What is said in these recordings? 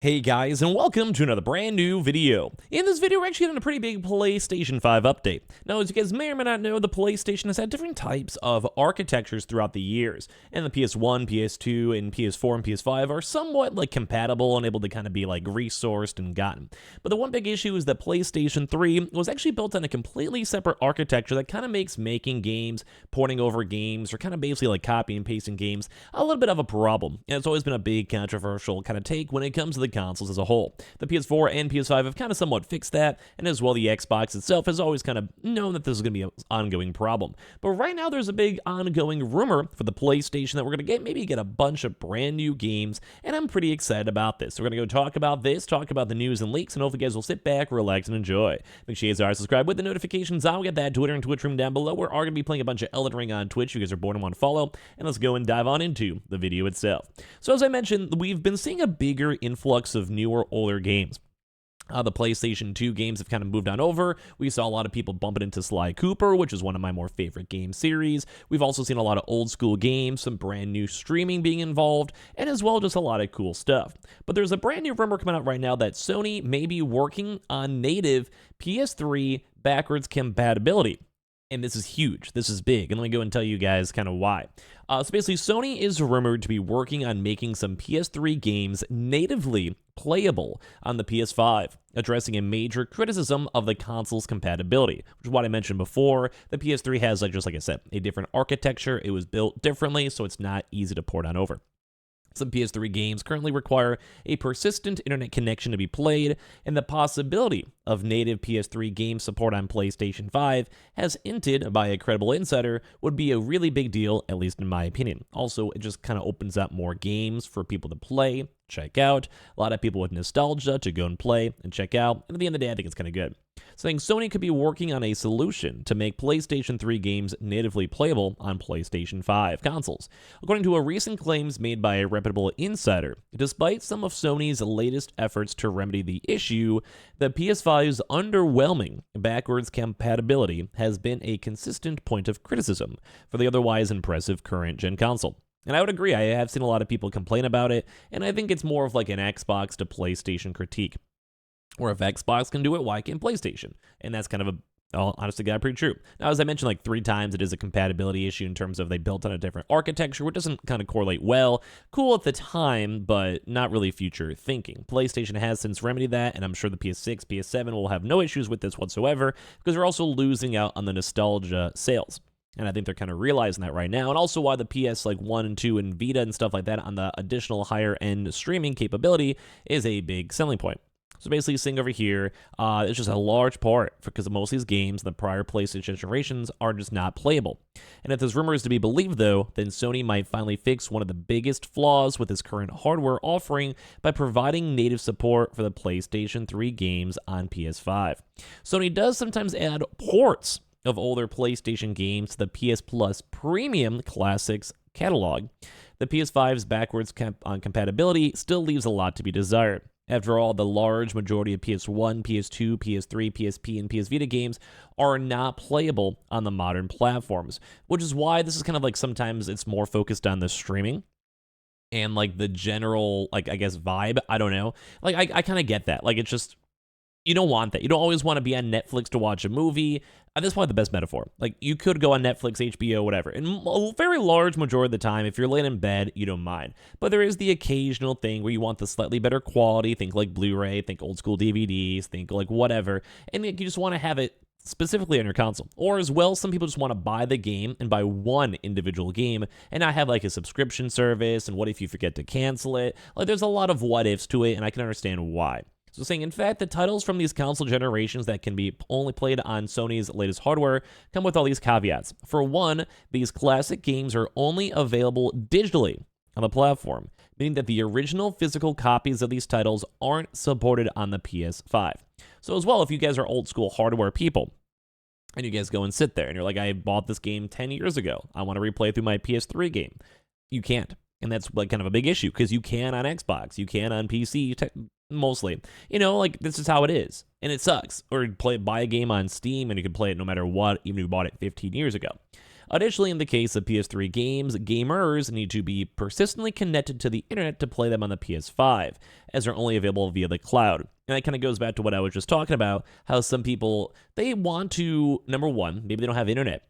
Hey guys, and welcome to another brand new video. In this video, we're actually getting a pretty big PlayStation 5 update. Now, as you guys may or may not know, the PlayStation has had different types of architectures throughout the years, and the PS1, PS2, and PS4 and PS5 are somewhat compatible and able to kind of be resourced and gotten. But the one big issue is that PlayStation 3 was actually built on a completely separate architecture that kind of makes making games, porting over games, or kind of basically copying and pasting games a little bit of a problem. And it's always been a big controversial kind of take when it comes to the consoles as a whole. The PS4 and PS5 have kind of somewhat fixed that, and as well the Xbox itself has always kind of known that this is going to be an ongoing problem. But right now there's a big ongoing rumor for the PlayStation that we're going to maybe get a bunch of brand new games, and I'm pretty excited about this. So we're going to go talk about this, talk about the news and leaks, and hopefully you guys will sit back, relax, and enjoy. Make sure you guys are subscribed with the notifications on. We'll get that Twitter and Twitch room down below. We are going to be playing a bunch of Elden Ring on Twitch. You guys are bored and want to follow, and let's go and dive on into the video itself. So as I mentioned, we've been seeing a bigger influx of newer, older games. The PlayStation 2 games have kind of moved on over. We saw a lot of people bumping into Sly Cooper, which is one of my more favorite game series. We've also seen a lot of old school games, some brand new streaming being involved, and as well just a lot of cool stuff. But there's a brand new rumor coming out right now that Sony may be working on native PS3 backwards compatibility. And this is huge. This is big. And let me go and tell you guys kind of why. So basically, Sony is rumored to be working on making some PS3 games natively playable on the PS5, addressing a major criticism of the console's compatibility, which is what I mentioned before. The PS3 has, just like I said, a different architecture. It was built differently, so it's not easy to port on over. Some PS3 games currently require a persistent internet connection to be played, and the possibility of native PS3 game support on PlayStation 5, as hinted by a credible insider, would be a really big deal, at least in my opinion. Also, it just kind of opens up more games for people to play, check out, a lot of people with nostalgia to go and play and check out, and at the end of the day, I think it's kind of good. Saying Sony could be working on a solution to make PlayStation 3 games natively playable on PlayStation 5 consoles. According to a recent claims made by a reputable insider, despite some of Sony's latest efforts to remedy the issue, the PS5's underwhelming backwards compatibility has been a consistent point of criticism for the otherwise impressive current-gen console. And I would agree, I have seen a lot of people complain about it, and I think it's more of an Xbox to PlayStation critique. Or if Xbox can do it, why can't PlayStation? And that's kind of honestly, pretty true. Now, as I mentioned 3 times, it is a compatibility issue in terms of they built on a different architecture, which doesn't kind of correlate well. Cool at the time, but not really future thinking. PlayStation has since remedied that, and I'm sure the PS6, PS7 will have no issues with this whatsoever, because they're also losing out on the nostalgia sales. And I think they're kind of realizing that right now, and also why the PS 1 and 2 and Vita and stuff like that on the additional higher end streaming capability is a big selling point. So basically, seeing over here, it's just a large part because most of these games, the prior PlayStation generations, are just not playable. And if this rumor is to be believed, though, then Sony might finally fix one of the biggest flaws with its current hardware offering by providing native support for the PlayStation 3 games on PS5. Sony does sometimes add ports of older PlayStation games to the PS Plus Premium Classics catalog. The PS5's backwards compatibility still leaves a lot to be desired. After all, the large majority of PS1, PS2, PS3, PSP, and PS Vita games are not playable on the modern platforms, which is why this is kind of sometimes it's more focused on the streaming and the general, I guess, vibe. I don't know. I kind of get that. It's just, you don't want that. You don't always want to be on Netflix to watch a movie. That's probably the best metaphor. You could go on Netflix, HBO, whatever. And a very large majority of the time, if you're laying in bed, you don't mind. But there is the occasional thing where you want the slightly better quality. Think Blu-ray, think old school DVDs, think whatever. And you just want to have it specifically on your console. Or as well, some people just want to buy the game and buy one individual game and not have a subscription service. And what if you forget to cancel it? There's a lot of what ifs to it, and I can understand why. So saying, in fact, the titles from these console generations that can be only played on Sony's latest hardware come with all these caveats. For one, these classic games are only available digitally on the platform, meaning that the original physical copies of these titles aren't supported on the PS5. So as well, if you guys are old school hardware people, and you guys go and sit there, and you're like, I bought this game 10 years ago, I want to replay through my PS3 game, you can't. And that's kind of a big issue, because you can on Xbox, you can on PC, mostly. This is how it is. And it sucks. Or buy a game on Steam, and you can play it no matter what, even if you bought it 15 years ago. Additionally, in the case of PS3 games, gamers need to be persistently connected to the internet to play them on the PS5, as they're only available via the cloud. And that kind of goes back to what I was just talking about, how some people, they want to, number one, maybe they don't have internet.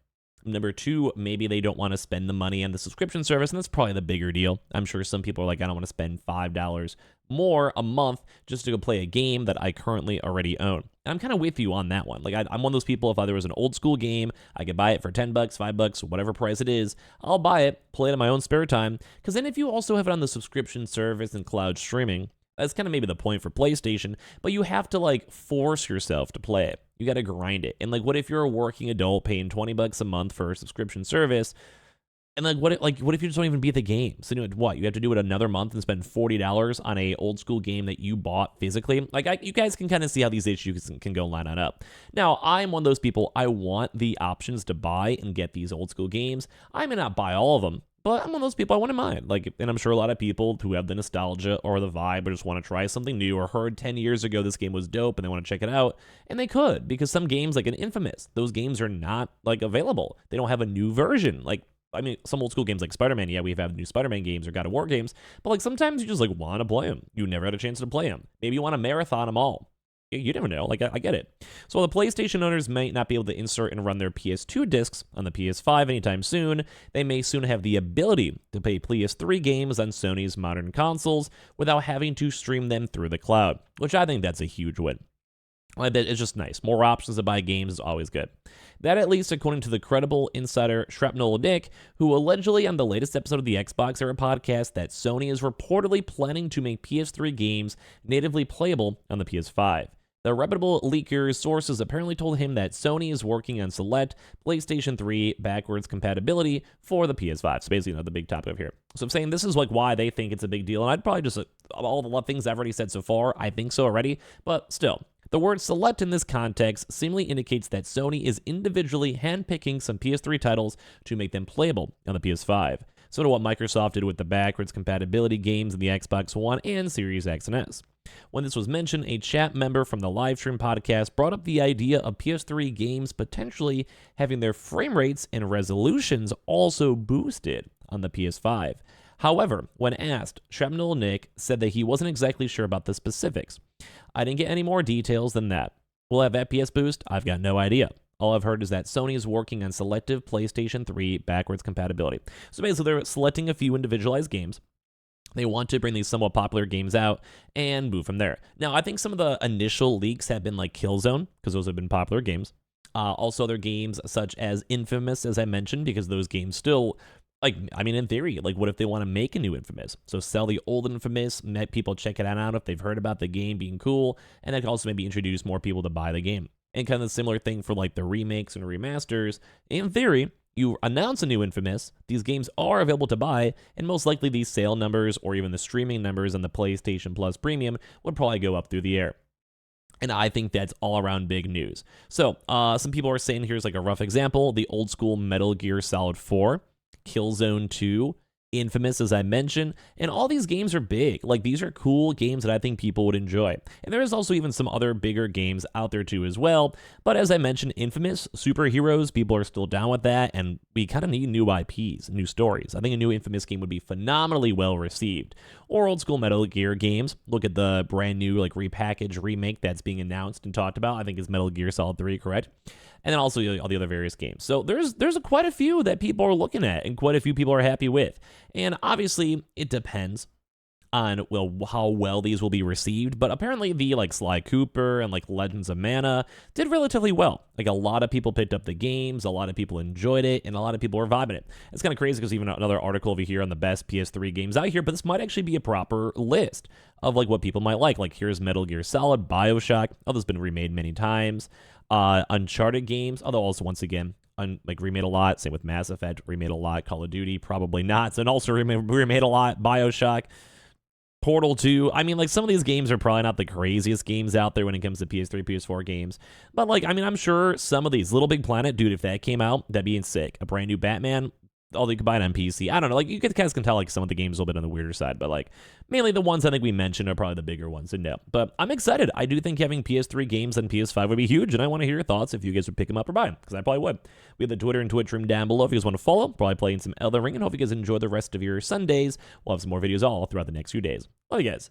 Number two, maybe they don't want to spend the money on the subscription service, and that's probably the bigger deal. I'm sure some people are like, I don't want to spend $5 more a month just to go play a game that I currently already own. And I'm kind of with you on that one. Like, I'm one of those people, if there was an old school game, I could buy it for $10, $5, whatever price it is, I'll buy it, play it in my own spare time, because then if you also have it on the subscription service and cloud streaming, that's kind of maybe the point for PlayStation, but you have to like force yourself to play it. You got to grind it. And like, what if you're a working adult paying $20 a month for a subscription service? And like, what if you just don't even beat the game? So you know what? You have to do it another month and spend $40 on a old school game that you bought physically. Like, you guys can kind of see how these issues can go line on up. Now, I'm one of those people. I want the options to buy and get these old school games. I may not buy all of them, but I'm one of those people I wouldn't mind. Like, and I'm sure a lot of people who have the nostalgia or the vibe or just want to try something new or heard 10 years ago this game was dope and they want to check it out, and they could, because some games, like an Infamous, those games are not like available. They don't have a new version. Like, I mean, some old school games like Spider-Man, yeah, we have new Spider-Man games or God of War games, but like sometimes you just like want to play them. You never had a chance to play them. Maybe you want to marathon them all. You never know. Like, I get it. So while the PlayStation owners might not be able to insert and run their PS2 discs on the PS5 anytime soon, they may soon have the ability to play PS3 games on Sony's modern consoles without having to stream them through the cloud, which I think that's a huge win. It's just nice. More options to buy games is always good. That, at least according to the credible insider Shrapnel Nick, who allegedly on the latest episode of the Xbox Era podcast that Sony is reportedly planning to make PS3 games natively playable on the PS5. The reputable leaker's sources apparently told him that Sony is working on select PlayStation 3 backwards compatibility for the PS5. So basically, the big topic of here. So I'm saying this is like why they think it's a big deal, and I'd probably just, all the things I've already said so far, I think so already, but still. The word select in this context seemingly indicates that Sony is individually handpicking some PS3 titles to make them playable on the PS5. So to what Microsoft did with the backwards compatibility games in the Xbox One and Series X and S. When this was mentioned, a chat member from the livestream podcast brought up the idea of PS3 games potentially having their frame rates and resolutions also boosted on the PS5. However, when asked, Shrapnel Nick said that he wasn't exactly sure about the specifics. I didn't get any more details than that. Will have FPS boost? I've got no idea. All I've heard is that Sony is working on selective PlayStation 3 backwards compatibility. So basically, they're selecting a few individualized games. They want to bring these somewhat popular games out and move from there. Now, I think some of the initial leaks have been like Killzone, because those have been popular games. Also, other games such as Infamous, as I mentioned, because those games still, like, I mean, in theory, like, what if they want to make a new Infamous? So sell the old Infamous, let people check it out if they've heard about the game being cool, and that could also maybe introduce more people to buy the game. And kind of the similar thing for like the remakes and remasters. In theory, you announce a new Infamous, these games are available to buy, and most likely these sale numbers or even the streaming numbers on the PlayStation Plus Premium would probably go up through the air. And I think that's all around big news. So some people are saying, here's like a rough example, the old school Metal Gear Solid 4, Killzone 2, Infamous, as I mentioned, and all these games are big. Like, these are cool games that I think people would enjoy. And there is also even some other bigger games out there too as well. But as I mentioned, Infamous, superheroes, people are still down with that, and we kind of need new IPs, new stories. I think a new Infamous game would be phenomenally well received. Or old school Metal Gear games. Look at the brand new like repackaged remake that's being announced and talked about. I think it's Metal Gear Solid 3, correct? And then also all the other various games. So there's quite a few that people are looking at and quite a few people are happy with. And obviously, it depends on, well, how well these will be received. But apparently the like Sly Cooper and like Legends of Mana did relatively well. Like, a lot of people picked up the games, a lot of people enjoyed it, and a lot of people were vibing it. It's kind of crazy because even another article over here on the best PS3 games out here, but this might actually be a proper list of like what people might like. Like, here's Metal Gear Solid, BioShock. Oh, this has been remade many times. Uncharted games, although also once again, like remade a lot. Same with Mass Effect, remade a lot. Call of Duty, probably not. So, and also remade a lot. BioShock, Portal 2. I mean, like, some of these games are probably not the craziest games out there when it comes to PS3, PS4 games. But like, I mean, I'm sure some of these, Little Big Planet, dude, if that came out, that'd be sick. A brand new Batman, although you can buy it on PC. I don't know. Like, you guys can tell, like, some of the games a little bit on the weirder side, but, like, mainly the ones I think we mentioned are probably the bigger ones. And no, but I'm excited. I do think having PS3 games on PS5 would be huge, and I want to hear your thoughts if you guys would pick them up or buy them, because I probably would. We have the Twitter and Twitch room down below if you guys want to follow. Probably playing some Elden Ring, and hope you guys enjoy the rest of your Sundays. We'll have some more videos all throughout the next few days. Love you guys.